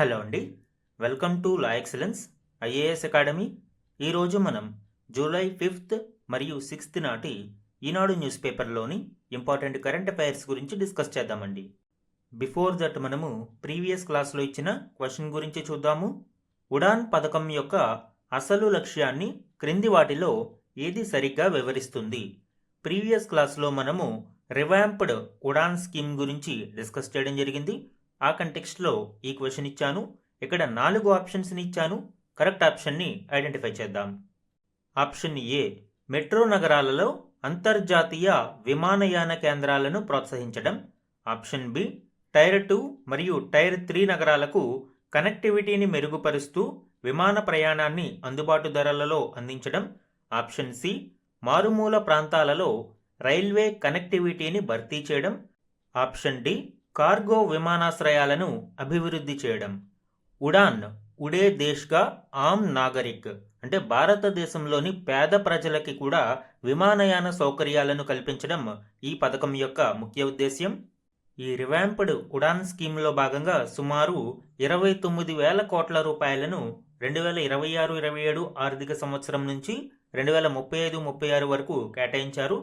Hello అండి. Welcome to law excellence IAS academy. ఈరోజు మనం జూలై 5th మరియు 6th నాటి ఈనాడు న్యూస్ పేపర్లోని ఇంపార్టెంట్ కరెంట్ అఫైర్స్ గురించి డిస్కస్ చేద్దామండి. బిఫోర్ దట్ మనము ప్రీవియస్ క్లాస్లో ఇచ్చిన క్వశ్చన్ గురించి చూద్దాము. ఉడాన్ పథకం యొక్క అసలు లక్ష్యాన్ని క్రింది వాటిలో ఏది సరిగ్గా వివరిస్తుంది? ప్రీవియస్ క్లాస్లో మనము రివాంప్డ్ ఉడాన్ స్కీమ్ గురించి డిస్కస్ చేయడం జరిగింది. ఆ కంటెక్స్ట్లో ఈ క్వశ్చన్ ఇచ్చాను. ఇక్కడ 4 ఆప్షన్స్ని ఇచ్చాను. కరెక్ట్ ఆప్షన్ని ఐడెంటిఫై చేద్దాం. ఆప్షన్ ఏ, మెట్రో నగరాలలో అంతర్జాతీయ విమానయాన కేంద్రాలను ప్రోత్సహించడం. ఆప్షన్ బి, టైర్ 2 మరియు టైర్ 3 నగరాలకు కనెక్టివిటీని మెరుగుపరుస్తూ విమాన ప్రయాణాన్ని అందుబాటు ధరలలో అందించడం. ఆప్షన్ సి, మారుమూల ప్రాంతాలలో రైల్వే కనెక్టివిటీని భర్తీ చేయడం. ఆప్షన్ డి, కార్గో విమానాశ్రయాలను అభివృద్ధి చేయడం. ఉడాన్ ఉడే దేశ్గా ఆమ్ నాగరిక్ అంటే భారతదేశంలోని పేద ప్రజలకి కూడా విమానయాన సౌకర్యాలను కల్పించడం ఈ పథకం యొక్క ముఖ్య ఉద్దేశ్యం. ఈ రివాంప్డ్ ఉడాన్ స్కీమ్లో భాగంగా సుమారు 29,000 కోట్ల రూపాయలను 2026-27 ఆర్థిక సంవత్సరం నుంచి 2035-36 వరకు కేటాయించారు.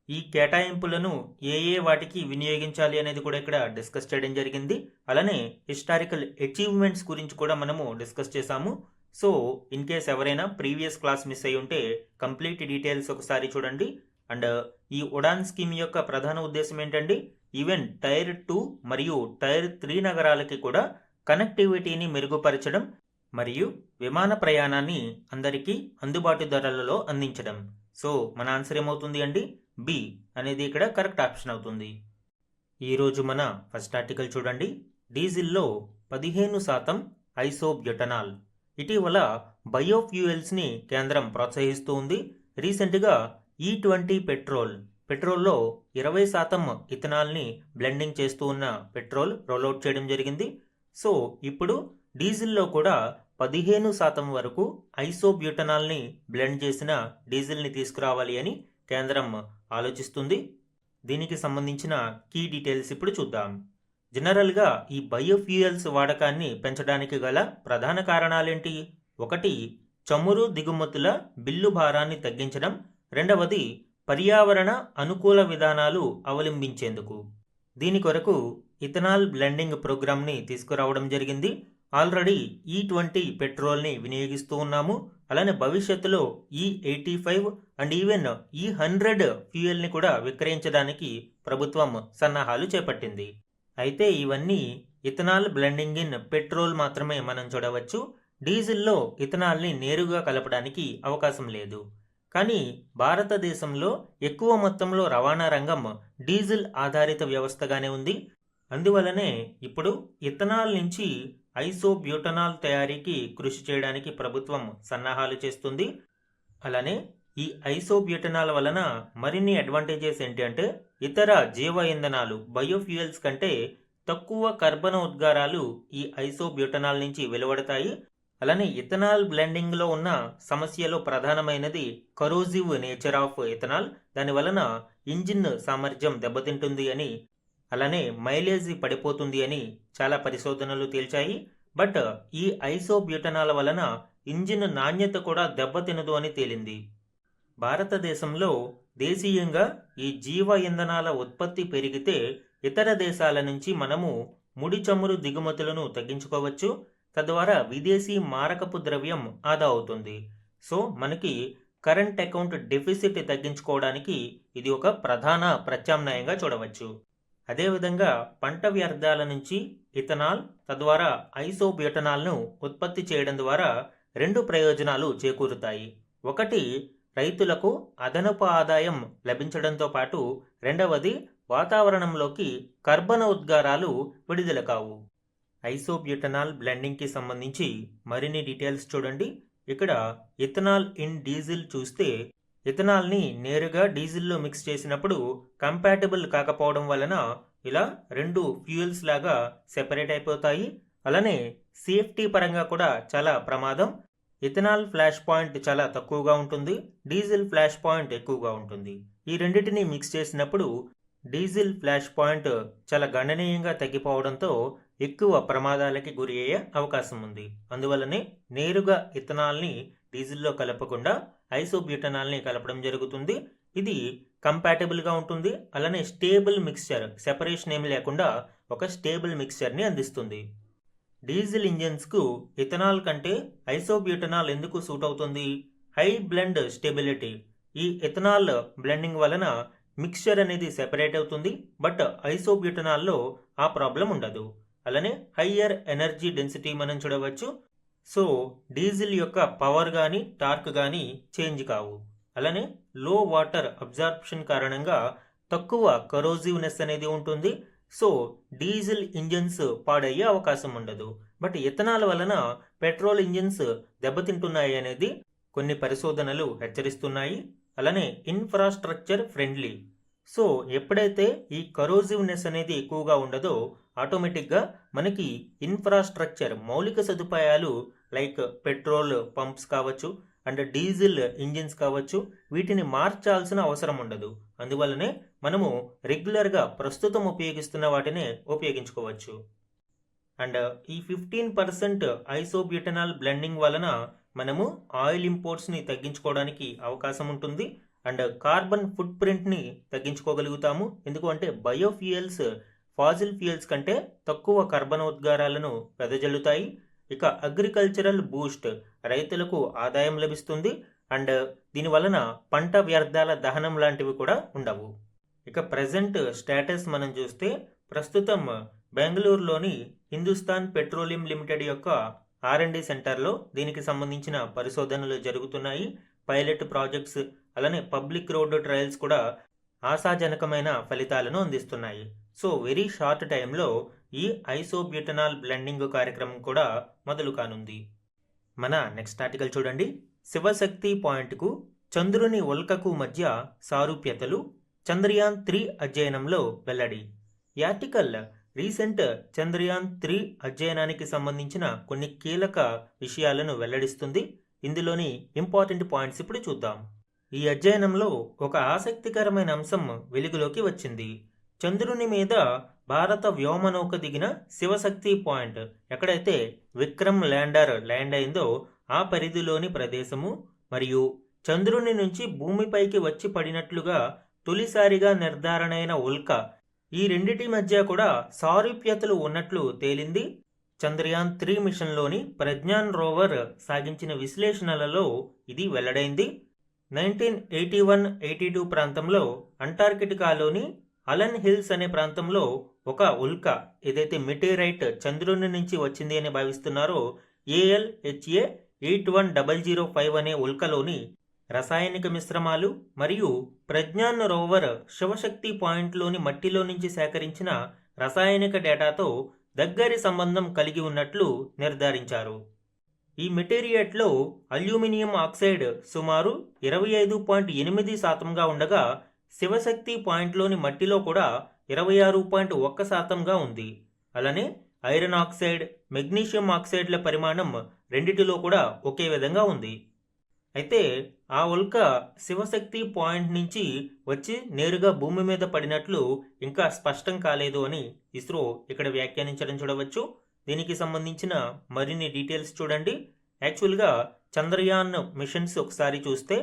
ఈ కేటాయింపులను ఏ వాటికి వినియోగించాలి అనేది కూడా ఇక్కడ డిస్కస్ చేయడం జరిగింది. అలానే హిస్టారికల్ అచీవ్మెంట్స్ గురించి కూడా మనము డిస్కస్ చేశాము. సో ఇన్ కేస్ ఎవరైనా ప్రీవియస్ క్లాస్ మిస్ అయి ఉంటే కంప్లీట్ డీటెయిల్స్ ఒకసారి చూడండి. అండ్ ఈ ఉడాన్ స్కీమ్ యొక్క ప్రధాన ఉద్దేశం ఏంటండి? ఈవెన్ టైర్ 2 మరియు టైర్ 3 నగరాలకి కూడా కనెక్టివిటీని మెరుగుపరచడం మరియు విమాన ప్రయాణాన్ని అందరికీ అందుబాటు ధరలలో అందించడం. సో మన ఆన్సర్ ఏమవుతుంది అండి? బి అనేది ఇక్కడ కరెక్ట్ ఆప్షన్ అవుతుంది. ఈరోజు మన ఫస్ట్ ఆర్టికల్ చూడండి. డీజిల్లో 15% ఐసోబ్యూటనాల్. ఇటీవల బయోఫ్యూయల్స్ని కేంద్రం ప్రోత్సహిస్తూ ఉంది. రీసెంట్గా E20 పెట్రోల్లో 20% ఇథనాల్ని బ్లెండింగ్ చేస్తూ ఉన్న పెట్రోల్ రోల్అవుట్ చేయడం జరిగింది. సో ఇప్పుడు డీజిల్లో కూడా 15% వరకు ఐసోబ్యూటనాల్ని బ్లెండ్ చేసిన డీజిల్ని తీసుకురావాలి అని కేంద్రం ఆలోచిస్తుంది. దీనికి సంబంధించిన కీ డీటెయిల్స్ ఇప్పుడు చూద్దాం. జనరల్గా ఈ బయోఫ్యూయల్స్ వాడకాన్ని పెంచడానికి గల ప్రధాన కారణాలేంటి? 1, చమురు దిగుమతుల బిల్లు భారాన్ని తగ్గించడం. 2వది, పర్యావరణ అనుకూల విధానాలు అవలంబించేందుకు. దీని కొరకు ఇథనాల్ బ్లెండింగ్ ప్రోగ్రామ్ని తీసుకురావడం జరిగింది. ఆల్రెడీ E20 పెట్రోల్ని వినియోగిస్తూ ఉన్నాము. అలానే భవిష్యత్తులో E85 అండ్ ఈవెన్ E100 ఫ్యూయల్ని కూడా విక్రయించడానికి ప్రభుత్వం సన్నాహాలు చేపట్టింది. అయితే ఇవన్నీ ఇథనాల్ బ్లెండింగ్ ఇన్ పెట్రోల్ మాత్రమే మనం చూడవచ్చు. డీజిల్లో ఇథనాల్ని నేరుగా కలపడానికి అవకాశం లేదు. కానీ భారతదేశంలో ఎక్కువ మొత్తంలో రవాణా రంగం డీజిల్ ఆధారిత వ్యవస్థగానే ఉంది. అందువలనే ఇప్పుడు ఇథనాల్ నుంచి ఐసోబ్యూటనాల్ తయారీకి కృషి చేయడానికి ప్రభుత్వం సన్నాహాలు చేస్తుంది. అలానే ఈ ఐసోబ్యూటనాల్ వలన మరిన్ని అడ్వాంటేజెస్ ఏంటి అంటే, ఇతర జీవ ఇంధనాలు బయోఫ్యూయల్స్ కంటే తక్కువ కర్బన ఉద్గారాలు ఈ ఐసోబ్యూటనాల్ నుంచి వెలువడతాయి. అలానే ఇథనాల్ బ్లెండింగ్లో ఉన్న సమస్యలో ప్రధానమైనది కరోజివ్ నేచర్ ఆఫ్ ఇథనాల్. దాని వలన ఇంజిన్ సామర్థ్యం దెబ్బతింటుంది అని, అలానే మైలేజ్ పడిపోతుంది అని చాలా పరిశోధనలు తేల్చాయి. బట్ ఈ ఐసోబ్యూటనాల్ వలన ఇంజిన్ నాణ్యత కూడా దెబ్బతినదు అని తేలింది. భారతదేశంలో దేశీయంగా ఈ జీవ ఇంధనాల ఉత్పత్తి పెరిగితే ఇతర దేశాల నుంచి మనము ముడి చమురు దిగుమతులను తగ్గించుకోవచ్చు. తద్వారా విదేశీ మారకపు ద్రవ్యం ఆదా అవుతుంది. సో మనకి కరెంట్ అకౌంట్ డెఫిసిట్ తగ్గించుకోవడానికి ఇది ఒక ప్రధాన ప్రత్యామ్నాయంగా చూడవచ్చు. అదేవిధంగా పంట వ్యర్థాల నుంచి ఇథనాల్ తద్వారా ఐసోబ్యూటనాల్ను ఉత్పత్తి చేయడం ద్వారా 2 ప్రయోజనాలు చేకూరుతాయి. 1, రైతులకు అదనపు ఆదాయం లభించడంతో పాటు 2వది, వాతావరణంలోకి కర్బన ఉద్గారాలు విడుదల కావు. ఐసోబ్యూటనాల్ బ్లెండింగ్కి సంబంధించి మరిన్ని డీటెయిల్స్ చూడండి. ఇక్కడ ఇథనాల్ ఇన్ డీజిల్ చూస్తే ఇథనాల్ని నేరుగా డీజిల్లో మిక్స్ చేసినప్పుడు కంపాటబుల్ కాకపోవడం వలన ఇలా 2 ఫ్యూయల్స్ లాగా సెపరేట్ అయిపోతాయి. అలానే సేఫ్టీ పరంగా కూడా చాలా ప్రమాదం. ఇథనాల్ ఫ్లాష్ పాయింట్ చాలా తక్కువగా ఉంటుంది, డీజిల్ ఫ్లాష్ పాయింట్ ఎక్కువగా ఉంటుంది. ఈ రెండింటిని మిక్స్ చేసినప్పుడు డీజిల్ ఫ్లాష్ పాయింట్ చాలా గణనీయంగా తగ్గిపోవడంతో ఎక్కువ ప్రమాదాలకి గురి అయ్యే అవకాశం ఉంది. అందువల్లనే నేరుగా ఇథనాల్ని డీజిల్లో కలపకుండా ఐసోబ్యూటనాల్ని కలపడం జరుగుతుంది. ఇది కంపాటబుల్గా ఉంటుంది. అలానే స్టేబుల్ మిక్స్చర్, సెపరేషన్ ఏమి లేకుండా ఒక స్టేబుల్ మిక్స్చర్ని అందిస్తుంది. డీజిల్ ఇంజిన్స్కు ఇథనాల్ కంటే ఐసోబ్యూటనాల్ ఎందుకు సూట్ అవుతుంది? High blend stability. ఈ ఇథనాల్ బ్లెండింగ్ వలన మిక్స్చర్ అనేది సెపరేట్ అవుతుంది. బట్ ఐసోబ్యూటనాల్లో ఆ ప్రాబ్లం ఉండదు. అలానే హయ్యర్ ఎనర్జీ డెన్సిటీ మనం చూడవచ్చు. సో డీజిల్ యొక్క పవర్ కానీ టార్క్ కానీ చేంజ్ కావు. అలానే లో వాటర్ అబ్జార్ప్షన్ కారణంగా తక్కువ కరోజివ్నెస్ అనేది ఉంటుంది. సో డీజిల్ ఇంజిన్స్ పాడయ్యే అవకాశం ఉండదు. బట్ ఇథనాల్ వలన పెట్రోల్ ఇంజిన్స్ దెబ్బతింటున్నాయి అనేది కొన్ని పరిశోధనలు హెచ్చరిస్తున్నాయి. అలానే ఇన్ఫ్రాస్ట్రక్చర్ ఫ్రెండ్లీ. సో ఎప్పుడైతే ఈ కరోజివ్నెస్ అనేది ఎక్కువగా ఉండదో ఆటోమేటిక్గా మనకి ఇన్ఫ్రాస్ట్రక్చర్, మౌలిక సదుపాయాలు లైక్ పెట్రోల్ పంప్స్ కావచ్చు అండ్ డీజిల్ ఇంజిన్స్ కావచ్చు, వీటిని మార్చాల్సిన అవసరం ఉండదు. అందువల్లనే మనము రెగ్యులర్గా ప్రస్తుతం ఉపయోగిస్తున్న వాటినే ఉపయోగించుకోవచ్చు. అండ్ ఈ 15% ఐసోబ్యూటనాల్ బ్లెండింగ్ వలన మనము ఆయిల్ ఇంపోర్ట్స్ని తగ్గించుకోవడానికి అవకాశం ఉంటుంది. అండ్ కార్బన్ ఫుట్ ప్రింట్ని తగ్గించుకోగలుగుతాము. ఎందుకంటే బయోఫ్యూయల్స్ ఫాజిల్ ఫ్యూయల్స్ కంటే తక్కువ కర్బనోద్గారాలను వెదజల్లుతాయి. ఇక అగ్రికల్చరల్ బూస్ట్, రైతులకు ఆదాయం లభిస్తుంది. అండ్ దీని వలన పంట వ్యర్థాల దహనం లాంటివి కూడా ఉండవు. ఇక ప్రజెంట్ స్టేటస్ మనం చూస్తే ప్రస్తుతం బెంగళూరులోని హిందుస్థాన్ పెట్రోలియం లిమిటెడ్ యొక్క R&D సెంటర్లో దీనికి సంబంధించిన పరిశోధనలు జరుగుతున్నాయి. పైలట్ ప్రాజెక్ట్స్ అలానే పబ్లిక్ రోడ్ ట్రయల్స్ కూడా ఆశాజనకమైన ఫలితాలను అందిస్తున్నాయి. సో వెరీ షార్ట్ టైంలో ఈ ఐసోబ్యూటనాల్ బ్లెండింగ్ కార్యక్రమం కూడా మొదలు కానుంది. మన నెక్స్ట్ ఆర్టికల్ చూడండి. శివశక్తి పాయింట్కు చంద్రుని ఉల్కకు మధ్య సారూప్యతలు చంద్రయాన్ 3 అధ్యయనంలో వెల్లడి. ఈ ఆర్టికల్ రీసెంట్ చంద్రయాన్ 3 అధ్యయనానికి సంబంధించిన కొన్ని కీలక విషయాలను వెల్లడిస్తుంది. ఇందులోని ఇంపార్టెంట్ పాయింట్స్ ఇప్పుడు చూద్దాం. ఈ అధ్యయనంలో ఒక ఆసక్తికరమైన అంశం వెలుగులోకి వచ్చింది. చంద్రుని మీద భారత వ్యోమనౌక దిగిన శివశక్తి పాయింట్, ఎక్కడైతే విక్రమ్ ల్యాండర్ ల్యాండ్ అయిందో ఆ పరిధిలోని ప్రదేశము మరియు చంద్రుని నుంచి భూమిపైకి వచ్చి పడినట్లుగా తొలిసారిగా నిర్ధారణ అయిన ఉల్క, ఈ రెండిటి మధ్య కూడా సారూప్యతలు ఉన్నట్లు తేలింది. చంద్రయాన్ 3 మిషన్లోని ప్రజ్ఞాన్ రోవర్ సాగించిన విశ్లేషణలలో ఇది వెల్లడైంది. 1981-82 ప్రాంతంలో అంటార్కిటికాలోని అలన్ హిల్స్ అనే ప్రాంతంలో ఒక ఉల్క, ఏదైతే మెటీరైట్ చంద్రుని నుంచి వచ్చింది అని భావిస్తున్నారో ALHA 81005 అనే ఉల్కలోని రసాయనిక మిశ్రమాలు మరియు ప్రజ్ఞాన్ రోవర్ శివశక్తి పాయింట్లోని మట్టిలో నుంచి సేకరించిన రసాయనిక డేటాతో దగ్గరి సంబంధం కలిగి ఉన్నట్లు నిర్ధారించారు. ఈ మెటీరియట్లో అల్యూమినియం ఆక్సైడ్ సుమారు 25.8% ఉండగా శివశక్తి పాయింట్లోని మట్టిలో కూడా 26.1% ఉంది. అలానే ఐరన్ ఆక్సైడ్, మెగ్నీషియం ఆక్సైడ్ల పరిమాణం రెండిటిలో కూడా ఒకే విధంగా ఉంది. అయితే ఆ ఉల్క శివశక్తి పాయింట్ నుంచి వచ్చి నేరుగా భూమి మీద పడినట్లు ఇంకా స్పష్టం కాలేదు అని ఇస్రో ఇక్కడ వ్యాఖ్యానించడం చూడవచ్చు. దీనికి సంబంధించిన మరిన్ని డీటెయిల్స్ చూడండి. యాక్చువల్గా చంద్రయాన్ మిషన్స్ ఒకసారి చూస్తే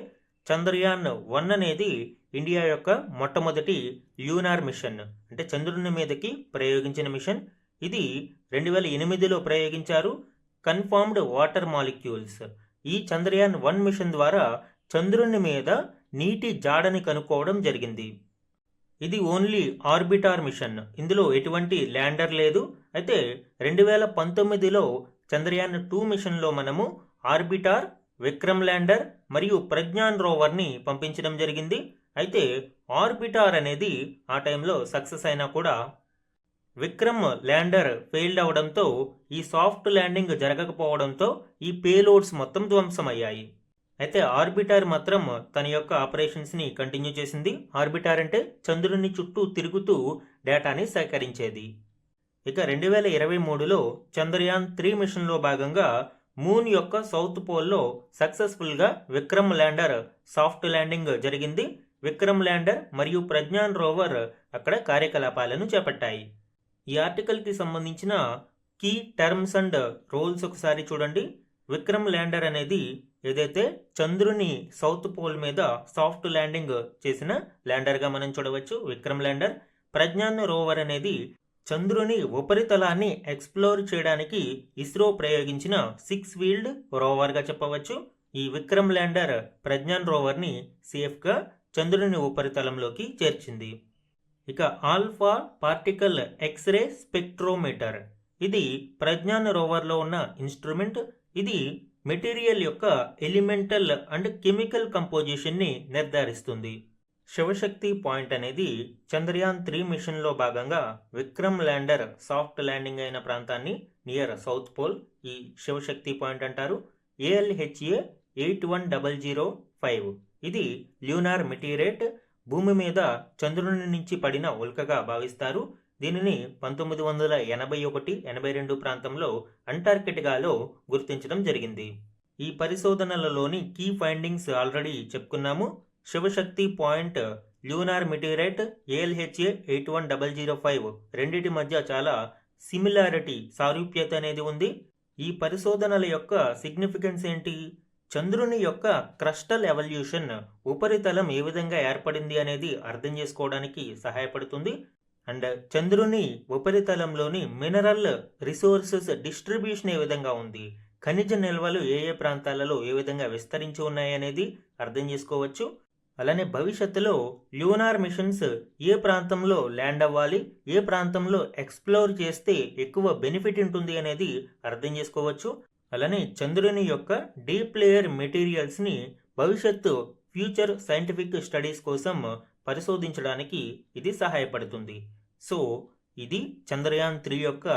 చంద్రయాన్ 1 అనేది ఇండియా యొక్క మొట్టమొదటి ల్యూనార్ మిషన్, అంటే చంద్రుని మీదకి ప్రయోగించిన మిషన్. ఇది 2008లో ప్రయోగించారు. Confirmed water molecules. ఈ చంద్రయాన్ 1 మిషన్ ద్వారా చంద్రుని మీద నీటి జాడని కనుక్కోవడం జరిగింది. ఇది ఓన్లీ ఆర్బిటార్ మిషన్, ఇందులో ఎటువంటి ల్యాండర్ లేదు. అయితే 2019లో చంద్రయాన్ 2 మిషన్లో మనము ఆర్బిటార్, విక్రమ్ ల్యాండర్ మరియు ప్రజ్ఞాన్ రోవర్ని పంపించడం జరిగింది. అయితే ఆర్బిటార్ అనేది ఆ టైంలో సక్సెస్ అయినా కూడా విక్రమ్ ల్యాండర్ ఫెయిల్డ్ అవడంతో, ఈ సాఫ్ట్ ల్యాండింగ్ జరగకపోవడంతో ఈ పేలోడ్స్ మొత్తం ధ్వంసమయ్యాయి. అయితే ఆర్బిటార్ మాత్రం తన యొక్క ఆపరేషన్స్ని కంటిన్యూ చేసింది. ఆర్బిటార్ అంటే చంద్రుని చుట్టూ తిరుగుతూ డేటాని సేకరించేది. ఇక 2023లో చంద్రయాన్ 3 మిషన్లో భాగంగా మూన్ యొక్క సౌత్ పోల్లో సక్సెస్ఫుల్గా విక్రమ్ ల్యాండర్ సాఫ్ట్ ల్యాండింగ్ జరిగింది. విక్రమ్ ల్యాండర్ మరియు ప్రజ్ఞాన్ రోవర్ అక్కడ కార్యకలాపాలను చేపట్టాయి. ఈ ఆర్టికల్కి సంబంధించిన కీ టర్మ్స్ అండ్ రోల్స్ ఒకసారి చూడండి. విక్రమ్ ల్యాండర్ అనేది ఏదైతే చంద్రుని సౌత్ పోల్ మీద సాఫ్ట్ ల్యాండింగ్ చేసిన ల్యాండర్గా మనం చూడవచ్చు విక్రమ్ ల్యాండర్. ప్రజ్ఞాన్ రోవర్ అనేది చంద్రుని ఉపరితలాన్ని ఎక్స్ప్లోర్ చేయడానికి ఇస్రో ప్రయోగించిన 6 వీల్డ్ రోవర్గా చెప్పవచ్చు. ఈ విక్రమ్ ల్యాండర్ ప్రజ్ఞాన్ రోవర్ని సేఫ్గా చంద్రుని ఉపరితలంలోకి చేర్చింది. ఇక ఆల్ఫా పార్టికల్ ఎక్స్రే స్పెక్ట్రోమీటర్, ఇది ప్రజ్ఞాన్ రోవర్లో ఉన్న ఇన్స్ట్రుమెంట్. ఇది మెటీరియల్ యొక్క ఎలిమెంటల్ అండ్ కెమికల్ కంపోజిషన్ని నిర్ధారిస్తుంది. శివశక్తి పాయింట్ అనేది చంద్రయాన్ 3 మిషన్లో భాగంగా విక్రమ్ ల్యాండర్ సాఫ్ట్ ల్యాండింగ్ అయిన ప్రాంతాన్ని నియర్ సౌత్ పోల్ ఈ శివశక్తి పాయింట్ అంటారు. ALHA 81005 ఇది ల్యూనార్ మెటీరియట్, భూమి మీద చంద్రుని నుంచి పడిన ఉల్కగా భావిస్తారు. దీనిని 1981-82 ప్రాంతంలో అంటార్కిటికాలో గుర్తించడం జరిగింది. ఈ పరిశోధనలలోని కీ ఫైండింగ్స్ ఆల్రెడీ చెప్పుకున్నాము. శివశక్తి పాయింట్, ల్యూనార్ మెటీరియట్, ALHA 81005 రెండిటి మధ్య చాలా సిమిలారిటీ, సారూప్యత అనేది ఉంది. ఈ పరిశోధనల యొక్క సిగ్నిఫికెన్స్ ఏంటి? చంద్రుని యొక్క క్రస్టల్ ఎవల్యూషన్, ఉపరితలం ఏ విధంగా ఏర్పడింది అనేది అర్థం చేసుకోవడానికి సహాయపడుతుంది. అండ్ చంద్రుని ఉపరితలంలోని మినరల్ రిసోర్సెస్ డిస్ట్రిబ్యూషన్ ఏ విధంగా ఉంది, ఖనిజ నిల్వలు ఏ ఏ ప్రాంతాలలో ఏ విధంగా విస్తరించి ఉన్నాయి అనేది అర్థం చేసుకోవచ్చు. అలానే భవిష్యత్తులో ల్యూనార్ మిషన్స్ ఏ ప్రాంతంలో ల్యాండ్ అవ్వాలి, ఏ ప్రాంతంలో ఎక్స్ప్లోర్ చేస్తే ఎక్కువ బెనిఫిట్ ఉంటుంది అనేది అర్థం చేసుకోవచ్చు. అలానే చంద్రుని యొక్క డీప్ లేయర్ మెటీరియల్స్ని భవిష్యత్తు ఫ్యూచర్ సైంటిఫిక్ స్టడీస్ కోసం పరిశోధించడానికి ఇది సహాయపడుతుంది. సో ఇది చంద్రయాన్ 3 యొక్క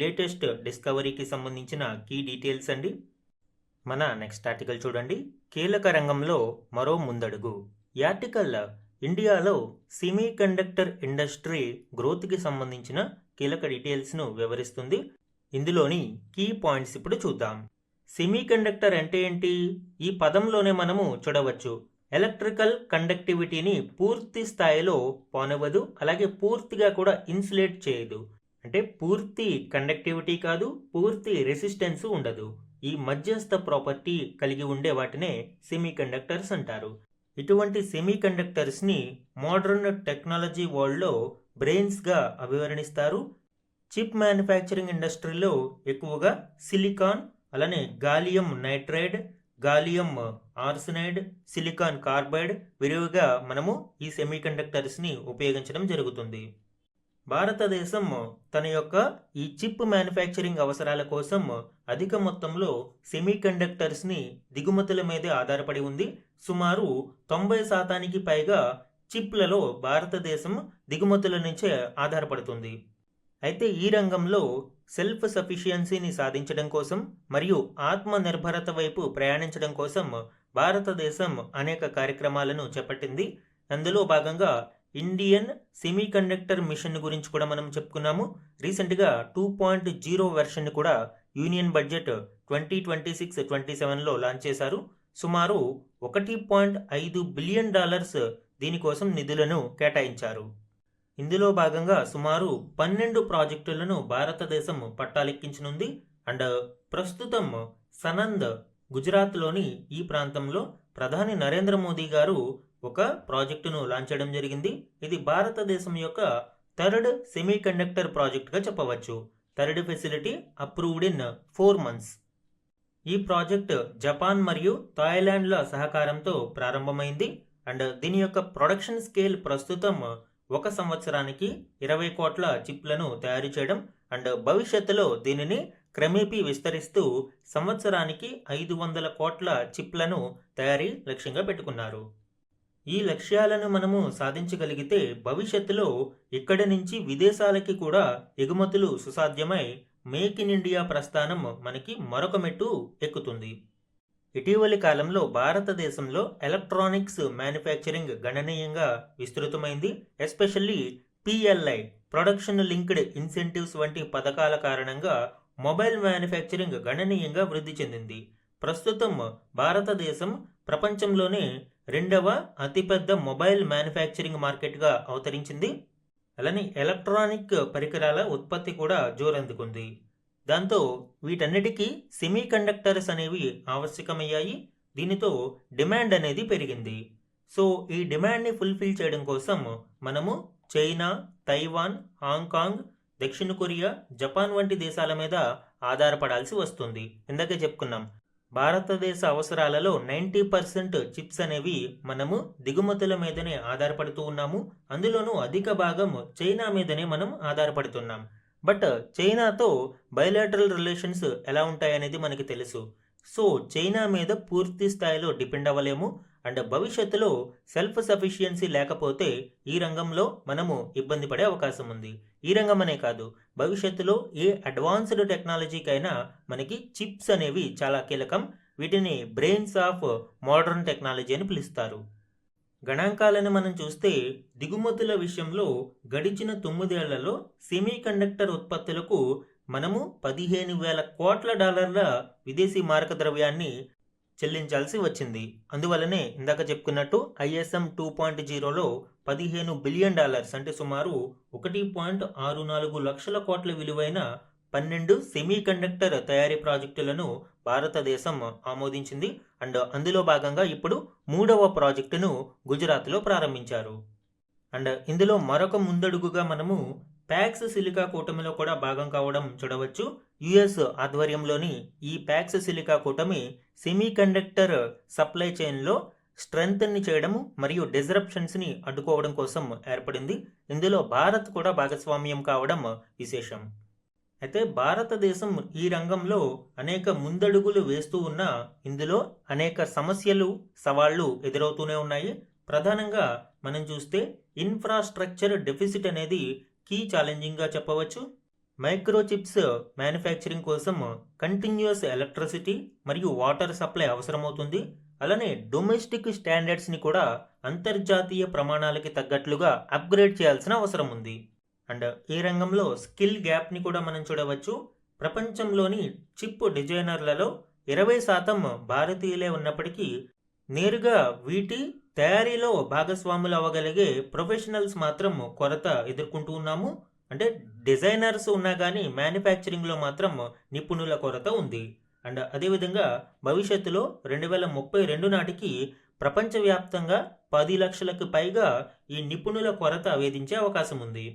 లేటెస్ట్ డిస్కవరీకి సంబంధించిన కీ డీటెయిల్స్ అండి. మన నెక్స్ట్ ఆర్టికల్ చూడండి. కీలక రంగంలో మరో ముందడుగు. ఈ ఆర్టికల్ ఇండియాలో సెమీ కండక్టర్ ఇండస్ట్రీ గ్రోత్కి సంబంధించిన కీలక డీటెయిల్స్ను వివరిస్తుంది. ఇందులోని కీ పాయింట్స్ ఇప్పుడు చూద్దాం. సెమీ కండక్టర్ అంటే ఏంటి? ఈ పదంలోనే మనము చూడవచ్చు, ఎలక్ట్రికల్ కండక్టివిటీని పూర్తి స్థాయిలో పోనివ్వదు, అలాగే పూర్తిగా కూడా ఇన్సులేట్ చేయదు. అంటే పూర్తి కండక్టివిటీ కాదు, పూర్తి రెసిస్టెన్స్ ఉండదు. ఈ మధ్యస్థ ప్రాపర్టీ కలిగి ఉండే వాటినే సెమీ కండక్టర్స్ అంటారు. ఇటువంటి సెమీ కండక్టర్స్ని మోడర్న్ టెక్నాలజీ వరల్డ్లో బ్రెయిన్స్గా అభివర్ణిస్తారు. చిప్ మ్యానుఫ్యాక్చరింగ్ ఇండస్ట్రీలో ఎక్కువగా సిలికాన్, అలానే gallium nitride, gallium arsenide, silicon carbide విరివిగా మనము ఈ సెమీ కండక్టర్స్ని ఉపయోగించడం జరుగుతుంది. భారతదేశం తన యొక్క ఈ చిప్ మ్యానుఫ్యాక్చరింగ్ అవసరాల కోసం అధిక మొత్తంలో సెమీ కండక్టర్స్ని దిగుమతుల మీదే ఆధారపడి ఉంది. సుమారు 90% పైగా చిప్లలో భారతదేశం దిగుమతుల నుంచే ఆధారపడుతుంది. అయితే ఈ రంగంలో సెల్ఫ్ సఫిషియన్సీని సాధించడం కోసం మరియు ఆత్మ నిర్భరత వైపు ప్రయాణించడం కోసం భారతదేశం అనేక కార్యక్రమాలను చేపట్టింది. అందులో భాగంగా ఇండియన్ సెమీ కండక్టర్ మిషన్ గురించి కూడా మనం చెప్పుకున్నాము. రీసెంట్గా 2.0 వెర్షన్ కూడా యూనియన్ బడ్జెట్ 2026-27లో లాంచ్ చేశారు. సుమారు $1.5 బిలియన్ దీనికోసం నిధులను కేటాయించారు. ఇందులో భాగంగా సుమారు 12 ప్రాజెక్టులను భారతదేశం పట్టాలెక్కించనుంది. అండ్ ప్రస్తుతం సనంద్, గుజరాత్లోని ఈ ప్రాంతంలో ప్రధాని నరేంద్ర మోదీ గారు ఒక ప్రాజెక్టును లాంచ్ చేయడం జరిగింది. ఇది భారతదేశం యొక్క 3rd సెమీ కండక్టర్ ప్రాజెక్ట్గా చెప్పవచ్చు. 3rd facility approved in 4 months. ఈ ప్రాజెక్ట్ జపాన్ మరియు థాయిలాండ్ల సహకారంతో ప్రారంభమైంది. అండ్ దీని యొక్క ప్రొడక్షన్ స్కేల్ ప్రస్తుతం 1 సంవత్సరానికి 20 కోట్ల చిప్లను తయారు చేయడం, అండ్ భవిష్యత్తులో దీనిని క్రమేపీ విస్తరిస్తూ సంవత్సరానికి 500 కోట్ల చిప్లను తయారీ లక్ష్యంగా పెట్టుకున్నారు. ఈ లక్ష్యాలను మనము సాధించగలిగితే భవిష్యత్తులో ఇక్కడి నుంచి విదేశాలకి కూడా ఎగుమతులు సుసాధ్యమై మేక్ ఇన్ ఇండియా ప్రస్థానం మనకి మరొక మెట్టు ఎక్కుతుంది. ఇటీవలి కాలంలో భారతదేశంలో ఎలక్ట్రానిక్స్ మ్యానుఫ్యాక్చరింగ్ గణనీయంగా విస్తృతమైంది. Especially PLI, production linked incentives వంటి పథకాల కారణంగా మొబైల్ మ్యానుఫ్యాక్చరింగ్ గణనీయంగా వృద్ధి చెందింది. ప్రస్తుతం భారతదేశం ప్రపంచంలోనే రెండవ అతిపెద్ద మొబైల్ మ్యానుఫ్యాక్చరింగ్ మార్కెట్గా అవతరించింది. అలానే ఎలక్ట్రానిక్ పరికరాల ఉత్పత్తి కూడా జోరందుకుంది. దాంతో వీటన్నిటికీ సెమీ కండక్టర్స్ అనేవి ఆవశ్యకమయ్యాయి. దీనితో డిమాండ్ అనేది పెరిగింది. సో ఈ డిమాండ్ని ఫుల్ఫిల్ చేయడం కోసం మనము చైనా, తైవాన్, హాంకాంగ్, దక్షిణ కొరియా, జపాన్ వంటి దేశాల మీద ఆధారపడాల్సి వస్తుంది. ఇందాకే చెప్పుకున్నాం, భారతదేశ అవసరాలలో 90% చిప్స్ అనేవి మనము దిగుమతుల మీదనే ఆధారపడుతూ ఉన్నాము. అందులోనూ అధిక భాగం చైనా మీదనే మనం ఆధారపడుతున్నాం. బట్ చైనాతో బయలాటరల్ రిలేషన్స్ ఎలా ఉంటాయనేది మనకి తెలుసు. సో చైనా మీద పూర్తి స్థాయిలో డిపెండ్ అవ్వలేము. అండ్ భవిష్యత్తులో సెల్ఫ్ సఫిషియన్సీ లేకపోతే ఈ రంగంలో మనము ఇబ్బంది పడే అవకాశం ఉంది. ఈ రంగం అనే కాదు, భవిష్యత్తులో ఏ అడ్వాన్స్డ్ టెక్నాలజీకైనా మనకి చిప్స్ అనేవి చాలా కీలకం. వీటిని బ్రెయిన్స్ ఆఫ్ మోడర్న్ టెక్నాలజీ అని పిలుస్తారు. గణాంకాలను మనం చూస్తే దిగుమతుల విషయంలో గడిచిన 9 ఏళ్లలో సెమీ కండక్టర్ ఉత్పత్తులకు మనము $15,000 కోట్ల విదేశీ మారక ద్రవ్యాన్ని చెల్లించాల్సి వచ్చింది. అందువల్లనే ఇందాక చెప్పుకున్నట్టు ISM 2.0లో $15 బిలియన్ అంటే సుమారు 1.64 లక్షల కోట్ల విలువైన 12 సెమీ కండక్టర్ తయారీ ప్రాజెక్టులను భారతదేశం ఆమోదించింది. అండ్ అందులో భాగంగా ఇప్పుడు 3వ ప్రాజెక్టును గుజరాత్లో ప్రారంభించారు. అండ్ ఇందులో మరొక ముందడుగుగా మనము ప్యాక్స్ సిలికా కూటమిలో కూడా భాగం కావడం చూడవచ్చు. యుఎస్ ఆధ్వర్యంలోని ఈ ప్యాక్స్ సిలికా కూటమి సెమీ కండక్టర్ సప్లై చైన్లో స్ట్రెంగ్త్ని చేయడం మరియు డిస్రప్షన్స్ని అడ్డుకోవడం కోసం ఏర్పడింది. ఇందులో భారత్ కూడా భాగస్వామ్యం కావడం విశేషం. అయితే భారతదేశం ఈ రంగంలో అనేక ముందడుగులు వేస్తూ ఉన్నా ఇందులో అనేక సమస్యలు, సవాళ్లు ఎదురవుతూనే ఉన్నాయి. ప్రధానంగా మనం చూస్తే ఇన్ఫ్రాస్ట్రక్చర్ డెఫిసిట్ అనేది కీ ఛాలెంజింగ్గా చెప్పవచ్చు. మైక్రోచిప్స్ మ్యానుఫ్యాక్చరింగ్ కోసం కంటిన్యూస్ ఎలక్ట్రిసిటీ మరియు వాటర్ సప్లై అవసరమవుతుంది. అలానే డొమెస్టిక్ స్టాండర్డ్స్ని కూడా అంతర్జాతీయ ప్రమాణాలకి తగ్గట్లుగా అప్గ్రేడ్ చేయాల్సిన అవసరం ఉంది. అండ్ ఈ రంగంలో స్కిల్ గ్యాప్ని కూడా మనం చూడవచ్చు. ప్రపంచంలోని చిప్ డిజైనర్లలో 20% భారతీయులే ఉన్నప్పటికీ నేరుగా వీటి తయారీలో భాగస్వాములు అవ్వగలిగే ప్రొఫెషనల్స్ మాత్రం కొరత ఎదుర్కొంటూ ఉన్నాము. అంటే డిజైనర్స్ ఉన్నా కానీ మ్యానుఫ్యాక్చరింగ్లో మాత్రం నిపుణుల కొరత ఉంది. అండ్ అదేవిధంగా భవిష్యత్తులో 2032 నాటికి ప్రపంచవ్యాప్తంగా 10 లక్షలకు పైగా ఈ నిపుణుల కొరత వేధించే అవకాశం ఉంది.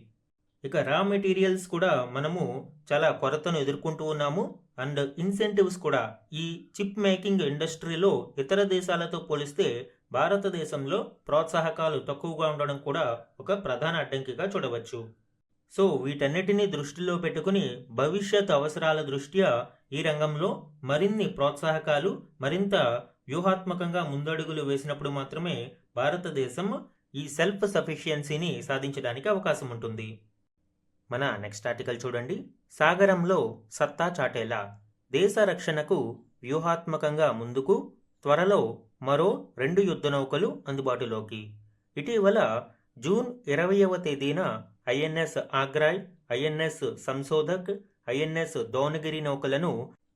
ఇక రా మెటీరియల్స్ కూడా మనము చాలా కొరతను ఎదుర్కొంటూ ఉన్నాము. అండ్ ఇన్సెంటివ్స్ కూడా ఈ చిప్ మేకింగ్ ఇండస్ట్రీలో ఇతర దేశాలతో పోలిస్తే భారతదేశంలో ప్రోత్సాహకాలు తక్కువగా ఉండడం కూడా ఒక ప్రధాన అడ్డంకిగా చూడవచ్చు. సో వీటన్నిటినీ దృష్టిలో పెట్టుకుని భవిష్యత్ అవసరాల దృష్ట్యా ఈ రంగంలో మరిన్ని ప్రోత్సాహకాలు, మరింత వ్యూహాత్మకంగా ముందడుగులు వేసినప్పుడు మాత్రమే భారతదేశం ఈ సెల్ఫ్ సఫిషియన్సీని సాధించడానికి అవకాశం ఉంటుంది. మన నెక్స్ట్ ఆర్టికల్ చూడండి. సాగరంలో సత్తా చాటేలా దేశ రక్షణకు వ్యూహాత్మకంగా ముందుకు, త్వరలో మరో 2 యుద్ధ నౌకలు అందుబాటులోకి. ఇటీవల జూన్ 20వ తేదీన INS Agray, INS Sanshodhak, INS Dunagiri నౌకలను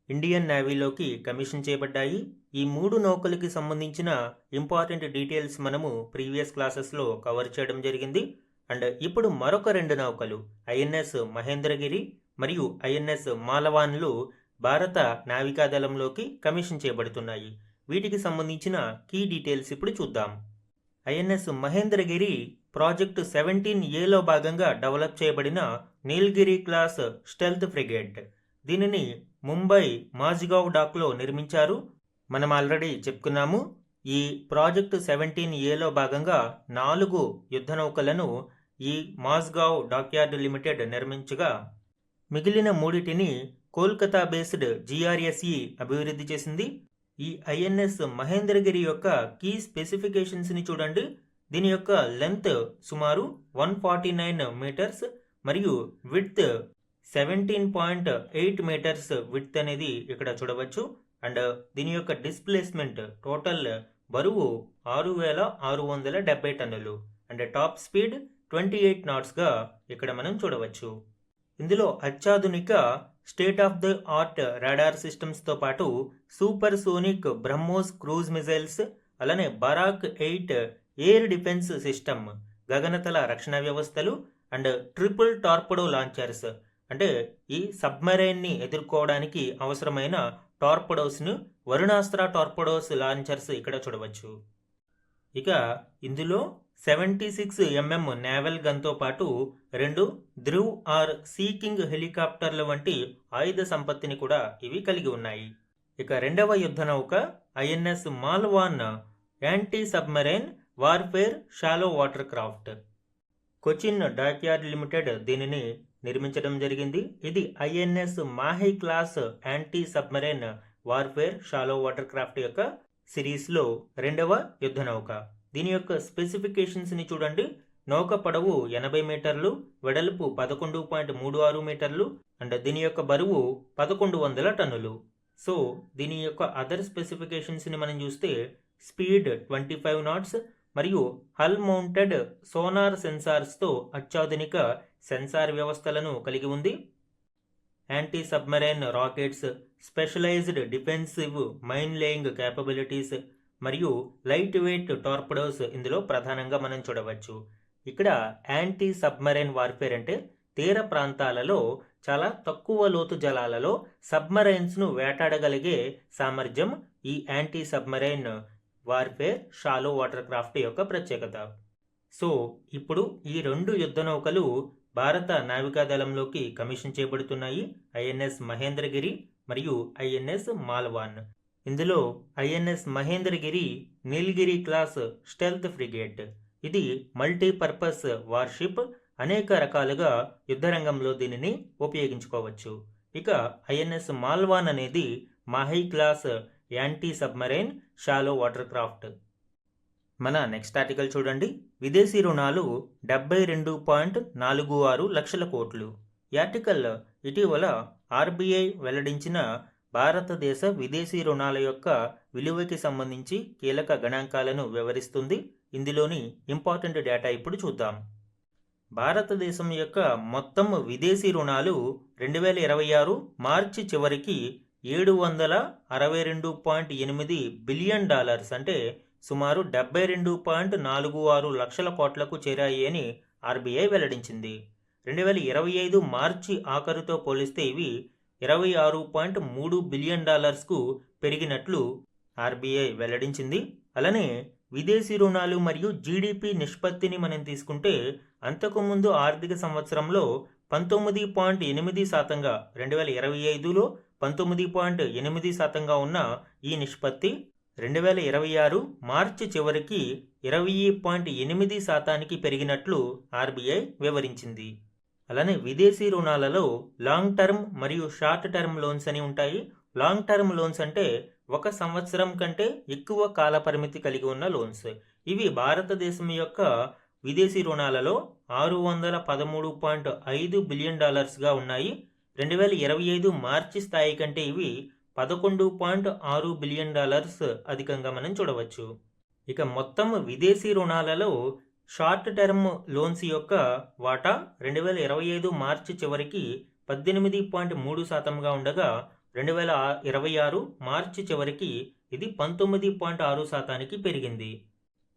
ఇండియన్ నేవీలోకి కమిషన్ చేయబడ్డాయి. ఈ 3 నౌకలకి సంబంధించిన ఇంపార్టెంట్ డీటెయిల్స్ మనము ప్రీవియస్ క్లాసెస్లో కవర్ చేయడం జరిగింది. అండ్ ఇప్పుడు మరొక 2 నౌకలు INS మహేంద్రగిరి మరియు INS మాలవాన్లు భారత నావికాదళంలోకి కమిషన్ చేయబడుతున్నాయి. వీటికి సంబంధించిన కీ డీటెయిల్స్ ఇప్పుడు చూద్దాం. INS మహేంద్రగిరి ప్రాజెక్ట్ 17Aలో భాగంగా డెవలప్ చేయబడిన నీల్గిరి క్లాస్ స్టెల్త్ ఫ్రిగేట్. దీనిని ముంబై మాజ్గావ్ డాక్లో నిర్మించారు. మనం ఆల్రెడీ చెప్పుకున్నాము, ఈ ప్రాజెక్ట్ 17Aలో భాగంగా 4 యుద్ధ నౌకలను ఈ మాజ్గావ్ డాక్యార్డ్ లిమిటెడ్ నిర్మించగా మిగిలిన 3టిని కోల్కతా బేస్డ్ GRSE అభివృద్ధి చేసింది. ఈ INS మహేంద్రగిరి యొక్క కీ స్పెసిఫికేషన్స్ని చూడండి. దీని యొక్క లెంత్ సుమారు 149 మీటర్స్ మరియు విడ్త్ 17.8 మీటర్స్ విడ్త్ అనేది ఇక్కడ చూడవచ్చు. అండ్ దీని యొక్క డిస్ప్లేస్మెంట్ టోటల్ బరువు 6,670 టన్నులు అండ్ టాప్ స్పీడ్ 28 నాట్స్గా ఇక్కడ మనం చూడవచ్చు. ఇందులో అత్యాధునిక state of the art radar సిస్టమ్స్తో పాటు super sonic BrahMos cruise missiles, అలానే బరాక్ 8 ఎయిర్ డిఫెన్స్ సిస్టమ్ గగనతల రక్షణ వ్యవస్థలు అండ్ ట్రిపుల్ టార్పడో లాంచర్స్ అంటే ఈ సబ్మెరైన్ని ఎదుర్కోవడానికి అవసరమైన టార్పడోస్ను వరుణాస్త్ర టార్పడోస్ లాంచర్స్ ఇక్కడ చూడవచ్చు. ఇక ఇందులో 76 mm నేవల్ గన్తో పాటు 2 ధ్రువ్ ఆర్ సీకింగ్ హెలికాప్టర్ల వంటి ఆయుధ సంపత్తిని కూడా ఇవి కలిగి ఉన్నాయి. ఇక రెండవ యుద్ధ నౌక INS Malvan anti submarine warfare shallow water craft. Cochin dockyard limited దీనిని నిర్మించడం జరిగింది. ఇది INS Mahe class anti submarine warfare shallow water craft యొక్క సిరీస్లో రెండవ యుద్ధ నౌక. దీని యొక్క స్పెసిఫికేషన్స్ని చూడండి. నౌక పొడవు 80 మీటర్లు, వెడల్పు 11.36 మీటర్లు అండ్ దీని యొక్క బరువు 1100 టన్నులు. సో దీని యొక్క అదర్ స్పెసిఫికేషన్స్ని మనం చూస్తే స్పీడ్ 25 knots మరియు హల్ మౌంటెడ్ సోనార్ సెన్సార్స్తో అత్యాధునిక సెన్సార్ వ్యవస్థలను కలిగి ఉంది. Anti submarine rockets, specialised defensive mine laying capabilities మరియు లైట్ వెయిట్ టార్పడోస్ ఇందులో ప్రధానంగా మనం చూడవచ్చు. ఇక్కడ యాంటీ సబ్మెరైన్ వార్ఫేర్ అంటే తీర ప్రాంతాలలో చాలా తక్కువ లోతు జలాలలో సబ్మెరైన్స్ను వేటాడగలిగే సామర్థ్యం ఈ anti submarine warfare shallow water craft యొక్క ప్రత్యేకత. సో ఇప్పుడు ఈ 2 యుద్ధ నౌకలు భారత నావికాదళంలోకి కమిషన్ చేయబడుతున్నాయి. ఐఎన్ఎస్ మహేంద్రగిరి మరియు ఐఎన్ఎస్ మాల్వాన్. ఇందులో INS Mahendragiri Nilgiri class stealth frigate. ఇది మల్టీపర్పస్ వార్షిప్. అనేక రకాలుగా యుద్ధరంగంలో దీనిని ఉపయోగించుకోవచ్చు. ఇక ఐఎన్ఎస్ మాల్వాన్ అనేది Mahe class anti submarine shallow water craft. మన నెక్స్ట్ ఆర్టికల్ చూడండి. విదేశీ రుణాలు 72.46 లక్షల కోట్లు. ఈ ఆర్టికల్ ఇటీవల ఆర్బీఐ వెల్లడించిన భారతదేశ విదేశీ రుణాల యొక్క విలువకి సంబంధించి కీలక గణాంకాలను వివరిస్తుంది. ఇందులోని ఇంపార్టెంట్ డేటా ఇప్పుడు చూద్దాం. భారతదేశం యొక్క మొత్తం విదేశీ రుణాలు 2026 మార్చి చివరికి $762.8 బిలియన్ అంటే సుమారు 72.46 లక్షల కోట్లకు చేరాయి అని ఆర్బీఐ వెల్లడించింది. 2025 మార్చి ఆఖరుతో పోలిస్తే ఇవి $26.3 బిలియన్ కు పెరిగినట్లు ఆర్బీఐ వెల్లడించింది. అలానే విదేశీ రుణాలు మరియు జీడిపి నిష్పత్తిని మనం తీసుకుంటే అంతకుముందు ఆర్థిక సంవత్సరంలో 19.8%గా 2025లో 19.8%గా ఉన్న ఈ నిష్పత్తి 2026 మార్చి చివరికి 20.8% పెరిగినట్లు ఆర్బీఐ వివరించింది. అలానే విదేశీ రుణాలలో లాంగ్ టర్మ్ మరియు షార్ట్ టర్మ్ లోన్స్ అని ఉంటాయి. లాంగ్ టర్మ్ లోన్స్ అంటే 1 సంవత్సరం కంటే ఎక్కువ కాల పరిమితి కలిగి ఉన్న లోన్స్. ఇవి భారతదేశం యొక్క విదేశీ రుణాలలో $613.5 బిలియన్ గా ఉన్నాయి. 2025 మార్చి స్థాయి కంటే ఇవి $11.6 బిలియన్ అధికంగా మనం చూడవచ్చు. ఇక మొత్తం విదేశీ రుణాలలో షార్ట్ టర్మ్ లోన్స్ యొక్క వాటా 2025 మార్చి చివరికి 18.3%గా ఉండగా 2026 మార్చి చివరికి ఇది 19.6%కి పెరిగింది.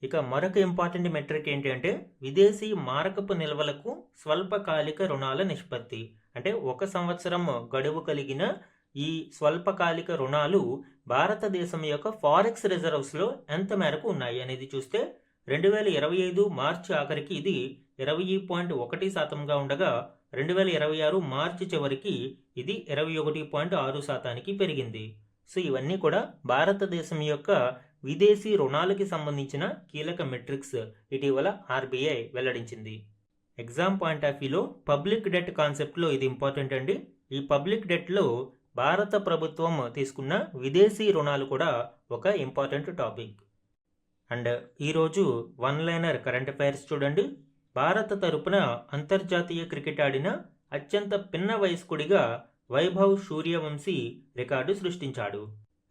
ఇక మరొక ఇంపార్టెంట్ మెట్రిక్ ఏంటి అంటే విదేశీ మారకపు నిల్వలకు స్వల్పకాలిక రుణాల నిష్పత్తి. అంటే 1 సంవత్సరం గడువు కలిగిన ఈ స్వల్పకాలిక రుణాలు భారతదేశం యొక్క ఫారెక్స్ రిజర్వ్స్లో ఎంత మేరకు ఉన్నాయి అనేది చూస్తే 2025 మార్చి ఆఖరికి ఇది 20.1%గా ఉండగా 2026 మార్చి చివరికి ఇది 21.6%కి పెరిగింది. సో ఇవన్నీ కూడా భారతదేశం యొక్క విదేశీ రుణాలకి సంబంధించిన కీలక మెట్రిక్స్ ఇటీవల ఆర్బీఐ వెల్లడించింది. ఎగ్జామ్ పాయింట్ ఆఫ్ వ్యూలో పబ్లిక్ డెట్ కాన్సెప్ట్లో ఇది ఇంపార్టెంట్ అండి. ఈ పబ్లిక్ డెట్లో భారత ప్రభుత్వం తీసుకున్న విదేశీ రుణాలు కూడా ఒక ఇంపార్టెంట్ టాపిక్. అండ్ ఈరోజు 1-లైనర్ కరెంట్ అఫైర్స్ చూడండి. భారత తరపున అంతర్జాతీయ క్రికెట్ ఆడిన అత్యంత పిన్న వయస్కుడిగా వైభవ్ సూర్యవంశీ రికార్డు సృష్టించాడు.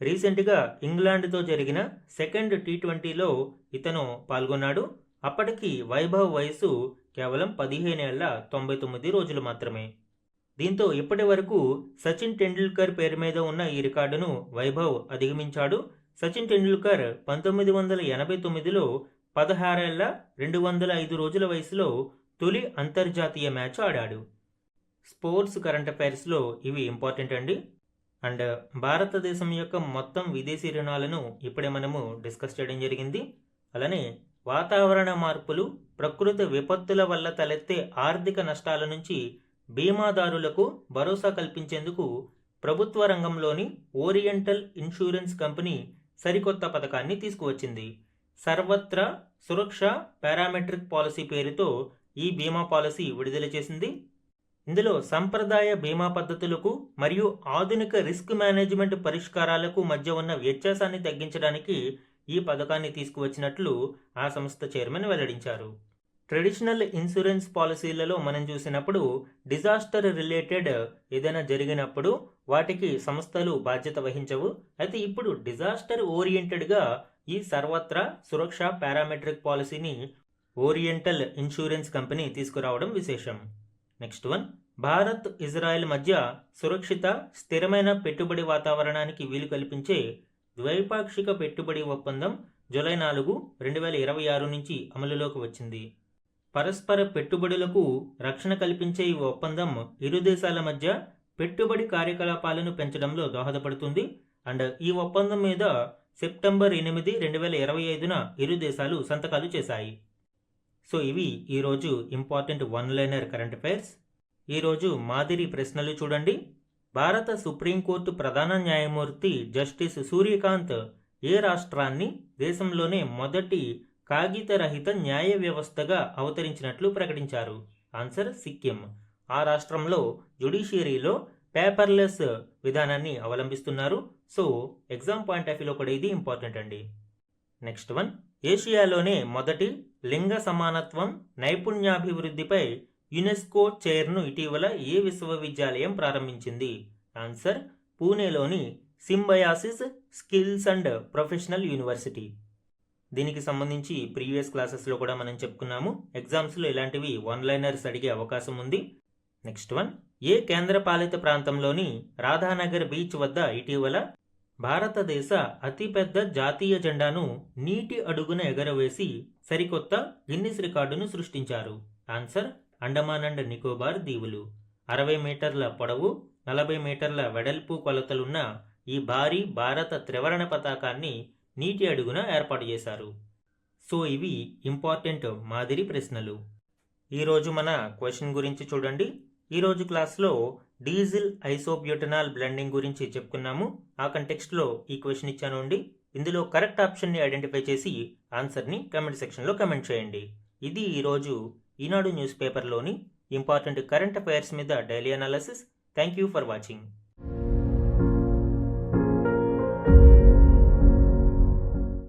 రీసెంట్గా ఇంగ్లాండ్తో జరిగిన సెకండ్ T20లో ఇతను పాల్గొన్నాడు. అప్పటికి వైభవ్ వయసు కేవలం 15 ఏళ్ల 99 రోజులు మాత్రమే. దీంతో ఇప్పటి వరకు సచిన్ టెండూల్కర్ పేరు మీద ఉన్న ఈ రికార్డును వైభవ్ అధిగమించాడు. సచిన్ టెండూల్కర్ 1989లో 16 ఏళ్ల 205 రోజుల వయసులో తొలి అంతర్జాతీయ మ్యాచ్ ఆడాడు. స్పోర్ట్స్ కరెంట్ అఫైర్స్లో ఇవి ఇంపార్టెంట్ అండి. అండ్ భారతదేశం యొక్క మొత్తం విదేశీ రుణాలను ఇప్పుడే మనము డిస్కస్ చేయడం జరిగింది. అలానే వాతావరణ మార్పులు, ప్రకృతి విపత్తుల వల్ల తలెత్తే ఆర్థిక నష్టాల నుంచి బీమాదారులకు భరోసా కల్పించేందుకు ప్రభుత్వ రంగంలోని ఓరియంటల్ ఇన్సూరెన్స్ కంపెనీ సరికొత్త పథకాన్ని తీసుకువచ్చింది. సర్వత్రా సురక్ష పారామెట్రిక్ పాలసీ పేరుతో ఈ బీమా పాలసీ విడుదల చేసింది. ఇందులో సంప్రదాయ బీమా పద్ధతులకు మరియు ఆధునిక రిస్క్ మేనేజ్మెంట్ పరిష్కారాలకు మధ్య ఉన్న వ్యత్యాసాన్ని తగ్గించడానికి ఈ పథకాన్ని తీసుకువచ్చినట్లు ఆ సంస్థ చైర్మన్ వెల్లడించారు. ట్రెడిషనల్ ఇన్సూరెన్స్ పాలసీలలో మనం చూసినప్పుడు డిజాస్టర్ రిలేటెడ్ ఏదైనా జరిగినప్పుడు వాటికి సంస్థలు బాధ్యత వహించవు. అయితే ఇప్పుడు డిజాస్టర్ ఓరియంటెడ్గా ఈ సర్వత్రా సురక్ష పారామెట్రిక్ పాలసీని ఓరియంటల్ ఇన్సూరెన్స్ కంపెనీ తీసుకురావడం విశేషం. నెక్స్ట్ వన్, భారత్ ఇజ్రాయెల్ మధ్య సురక్షిత స్థిరమైన పెట్టుబడి వాతావరణానికి వీలు కల్పించే ద్వైపాక్షిక పెట్టుబడి ఒప్పందం జూలై 4, 2026 నుంచి అమలులోకి వచ్చింది. పరస్పర పెట్టుబడులకు రక్షణ కల్పించే ఈ ఒప్పందం ఇరు దేశాల మధ్య పెట్టుబడి కార్యకలాపాలను పెంచడంలో దోహదపడుతుంది. అండ్ ఈ ఒప్పందం మీద సెప్టెంబర్ 8, 2025న ఇరు దేశాలు సంతకాలు చేశాయి. సో ఇవి ఈరోజు important one liner current affairs. ఈరోజు మాదిరి ప్రశ్నలు చూడండి. భారత సుప్రీంకోర్టు ప్రధాన న్యాయమూర్తి జస్టిస్ సూర్యకాంత్ ఏ రాష్ట్రాన్ని దేశంలోనే మొదటి కాగితరహిత న్యాయ వ్యవస్థగా అవతరించినట్లు ప్రకటించారు? ఆన్సర్ సిక్కిం. ఆ రాష్ట్రంలో జ్యుడిషియరీలో పేపర్లెస్ విధానాన్ని అవలంబిస్తున్నారు. సో ఎగ్జామ్ పాయింట్ ఆఫ్ వ్యూలో కూడా ఇది ఇంపార్టెంట్ అండి. నెక్స్ట్ వన్, ఏషియాలోనే మొదటి లింగ సమానత్వం నైపుణ్యాభివృద్ధిపై యునెస్కో చైర్ను ఇటీవల ఏ విశ్వవిద్యాలయం ప్రారంభించింది? ఆన్సర్ పూణేలోని Symbiosis skills and professional university. దీనికి సంబంధించి ప్రీవియస్ క్లాసెస్లో కూడా మనం చెప్పుకున్నాము. ఎగ్జామ్స్లో ఇలాంటివి వన్ లైనర్స్ అడిగే అవకాశం ఉంది. నెక్స్ట్ వన్, ఏ కేంద్రపాలిత ప్రాంతంలోని రాధానగర్ బీచ్ వద్ద ఇటీవల భారతదేశ అతిపెద్ద జాతీయ జెండాను నీటి అడుగున ఎగరవేసి సరికొత్త గిన్నిస్ రికార్డును సృష్టించారు? ఆన్సర్ అండమాన్ అండ్ నికోబార్ దీవులు. 60 మీటర్ల పొడవు, 40 మీటర్ల వెడల్పు కొలతలున్న ఈ భారీ భారత త్రివర్ణ పతాకాన్ని నీటి అడుగున ఏర్పాటు చేశారు. సో ఇవి ఇంపార్టెంట్ మాదిరి ప్రశ్నలు. ఈరోజు మన క్వశ్చన్ గురించి చూడండి. ఈరోజు క్లాస్లో డీజిల్ ఐసోబ్యూటనాల్ బ్లెండింగ్ గురించి చెప్పుకున్నాము. ఆ కంటెక్స్ట్లో ఈ క్వశ్చన్ ఇచ్చాను అండి. ఇందులో కరెక్ట్ ఆప్షన్ని ఐడెంటిఫై చేసి ఆన్సర్ని కమెంట్ సెక్షన్లో కమెంట్ చేయండి. ఇది ఈరోజు ఈనాడు న్యూస్ పేపర్లోని ఇంపార్టెంట్ కరెంట్ అఫైర్స్ మీద daily analysis. Thank you for watching.